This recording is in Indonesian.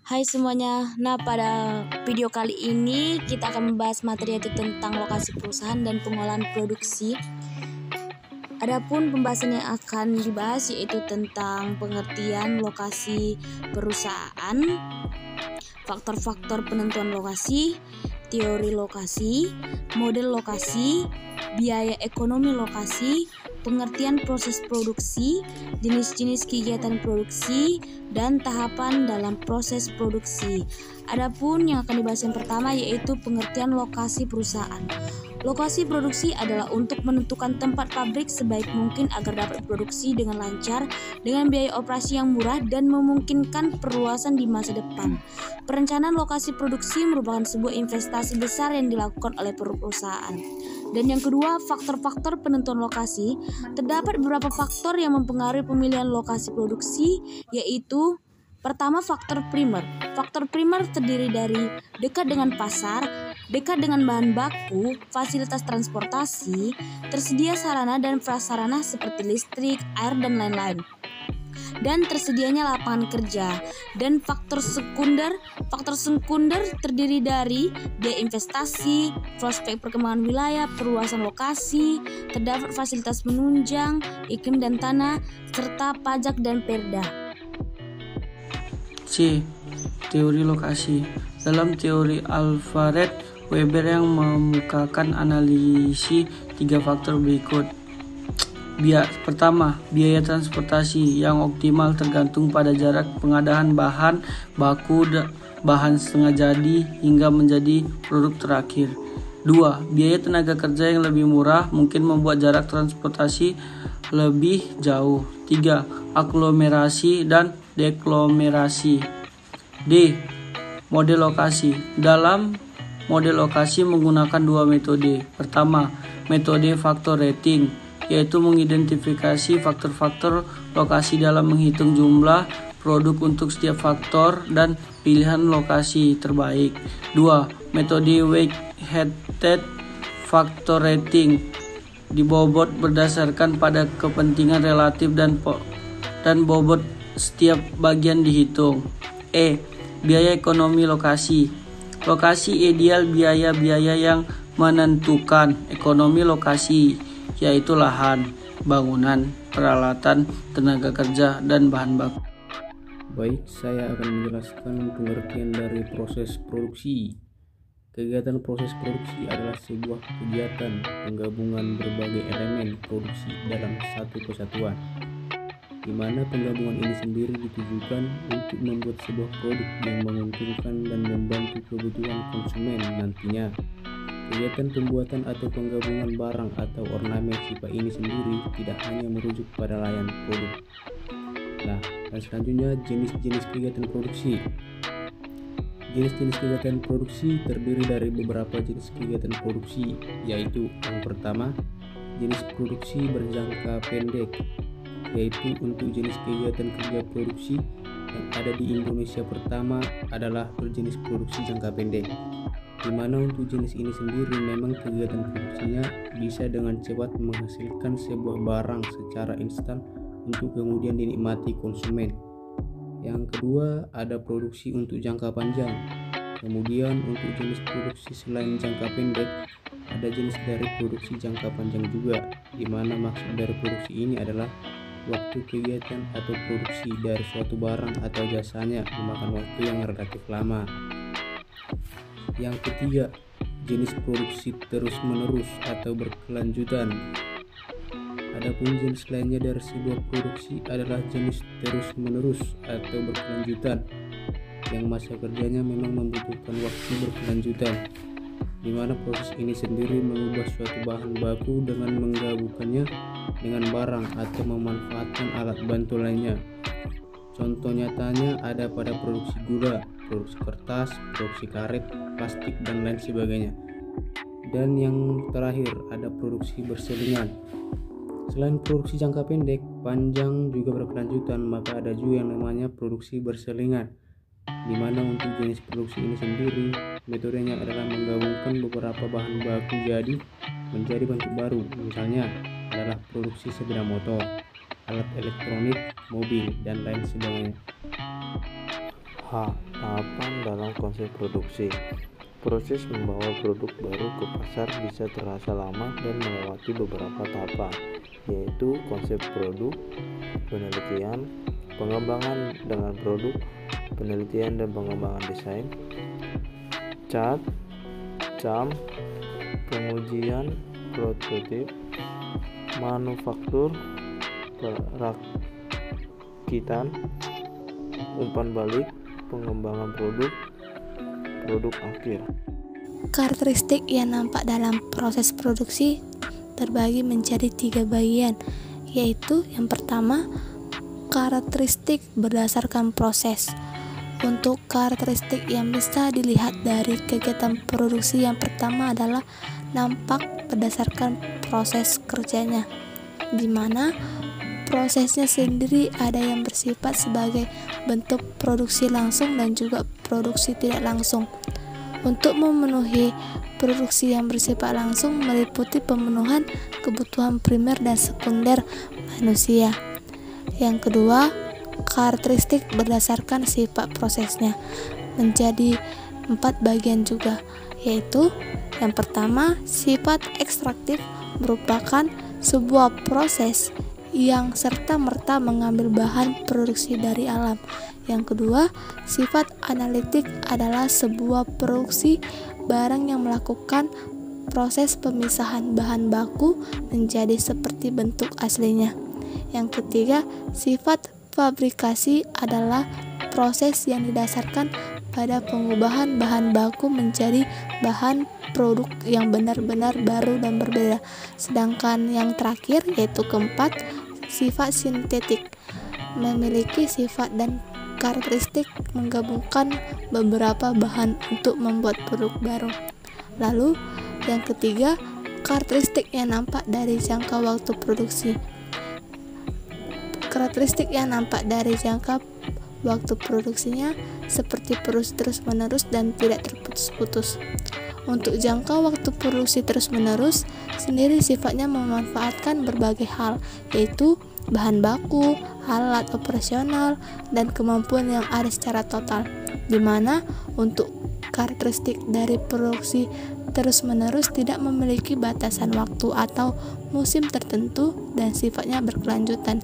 Hai semuanya, nah pada video kali ini kita akan membahas materi yaitu tentang lokasi perusahaan dan pengolahan produksi. Adapun pembahasan yang akan dibahas yaitu tentang pengertian lokasi perusahaan, faktor-faktor penentuan lokasi, teori lokasi, model lokasi, biaya ekonomi lokasi, pengertian proses produksi, jenis-jenis kegiatan produksi, dan tahapan dalam proses produksi. Adapun yang akan dibahas yang pertama yaitu pengertian lokasi perusahaan. Lokasi produksi adalah untuk menentukan tempat pabrik sebaik mungkin agar dapat produksi dengan lancar, dengan biaya operasi yang murah dan memungkinkan perluasan di masa depan. Perencanaan lokasi produksi merupakan sebuah investasi besar yang dilakukan oleh perusahaan. Dan yang kedua, faktor-faktor penentuan lokasi. Terdapat beberapa faktor yang mempengaruhi pemilihan lokasi produksi, yaitu pertama, faktor primer. Faktor primer terdiri dari dekat dengan pasar, dekat dengan bahan baku, fasilitas transportasi, tersedia sarana dan prasarana seperti listrik, air, dan lain-lain, dan tersedianya lapangan kerja. Dan faktor sekunder terdiri dari biaya investasi, prospek perkembangan wilayah, perluasan lokasi, terdapat fasilitas penunjang, iklim dan tanah, serta pajak dan perda. C. Teori lokasi. Dalam teori Alfred Weber yang memukakan analisis 3 faktor berikut. Pertama, biaya transportasi yang optimal tergantung pada jarak pengadaan bahan baku, bahan setengah jadi hingga menjadi produk terakhir. 2. Biaya tenaga kerja yang lebih murah mungkin membuat jarak transportasi lebih jauh. 3. Aglomerasi dan deklomerasi. D. Model lokasi. Dalam model lokasi menggunakan 2 metode. Pertama, metode faktor rating, yaitu mengidentifikasi faktor-faktor lokasi dalam menghitung jumlah produk untuk setiap faktor dan pilihan lokasi terbaik. 2. Metode weighted factor rating, dibobot berdasarkan pada kepentingan relatif dan bobot setiap bagian dihitung. E. Biaya ekonomi lokasi. Lokasi ideal biaya-biaya yang menentukan ekonomi lokasi, yaitu lahan, bangunan, peralatan, tenaga kerja, dan bahan baku. Baik, saya akan menjelaskan pengertian dari proses produksi. Kegiatan proses produksi adalah sebuah kegiatan penggabungan berbagai elemen produksi dalam satu kesatuan, di mana penggabungan ini sendiri ditujukan untuk membuat sebuah produk yang menguntungkan dan membantu kebutuhan konsumen nantinya. Kegiatan pembuatan atau penggabungan barang atau ornamen sifat ini sendiri tidak hanya merujuk pada layanan produk. Nah, dan selanjutnya jenis-jenis kegiatan produksi. Jenis-jenis kegiatan produksi terdiri dari beberapa jenis kegiatan produksi, yaitu yang pertama, jenis produksi berjangka pendek, yaitu untuk jenis kegiatan kerja produksi yang ada di Indonesia pertama adalah berjenis produksi jangka pendek, di mana untuk jenis ini sendiri memang kegiatan produksinya bisa dengan cepat menghasilkan sebuah barang secara instan untuk kemudian dinikmati konsumen. Yang kedua, ada produksi untuk jangka panjang. Kemudian untuk jenis produksi selain jangka pendek, ada jenis dari produksi jangka panjang juga, di mana maksud dari produksi ini adalah waktu kegiatan atau produksi dari suatu barang atau jasanya memakan waktu yang relatif lama. Yang ketiga, jenis produksi terus-menerus atau berkelanjutan. Adapun jenis lainnya dari sebuah produksi adalah jenis terus-menerus atau berkelanjutan, yang masa kerjanya memang membutuhkan waktu berkelanjutan, di mana proses ini sendiri mengubah suatu bahan baku dengan menggabungkannya dengan barang atau memanfaatkan alat bantu lainnya. Contoh nyatanya ada pada produksi gula, produksi kertas, produksi karet, plastik, dan lain sebagainya. Dan yang terakhir ada produksi berselingan. Selain produksi jangka pendek, panjang juga berkelanjutan, maka ada juga yang namanya produksi berselingan, di mana untuk jenis produksi ini sendiri metodenya adalah menggabungkan beberapa bahan baku jadi menjadi bentuk baru. Misalnya adalah produksi sepeda motor, alat elektronik, mobil, dan lain sebagainya. Tahapan dalam konsep produksi. Proses membawa produk baru ke pasar bisa terasa lama dan melewati beberapa tahapan, yaitu konsep produk, penelitian, pengembangan dengan produk, penelitian dan pengembangan desain, CAD, CAM, pengujian, prototip, manufaktur, perakitan, umpan balik, pengembangan produk akhir. Karakteristik yang nampak dalam proses produksi terbagi menjadi 3 bagian, yaitu yang pertama, karakteristik berdasarkan proses. Untuk karakteristik yang bisa dilihat dari kegiatan produksi, yang pertama adalah nampak berdasarkan proses kerjanya, di mana prosesnya sendiri ada yang bersifat sebagai bentuk produksi langsung dan juga produksi tidak langsung. Untuk memenuhi produksi yang bersifat langsung meliputi pemenuhan kebutuhan primer dan sekunder manusia. Yang kedua, karakteristik berdasarkan sifat prosesnya menjadi 4 bagian juga, yaitu yang pertama, sifat ekstraktif merupakan sebuah proses yang serta-merta mengambil bahan produksi dari alam. Yang kedua, sifat analitik adalah sebuah produksi barang yang melakukan proses pemisahan bahan baku menjadi seperti bentuk aslinya. Yang ketiga, sifat fabrikasi adalah proses yang didasarkan pada pengubahan bahan baku menjadi bahan produk yang benar-benar baru dan berbeda. Sedangkan yang terakhir, yaitu keempat, sifat sintetik, memiliki sifat dan karakteristik menggabungkan beberapa bahan untuk membuat produk baru. Lalu yang ketiga, karakteristik yang nampak dari jangka waktu produksi. Karakteristik yang nampak dari jangka waktu produksinya seperti terus-menerus dan tidak terputus-putus. Untuk jangka waktu produksi terus-menerus sendiri sifatnya memanfaatkan berbagai hal, yaitu bahan baku, alat operasional, dan kemampuan yang ada secara total, di mana untuk karakteristik dari produksi terus-menerus tidak memiliki batasan waktu atau musim tertentu dan sifatnya berkelanjutan.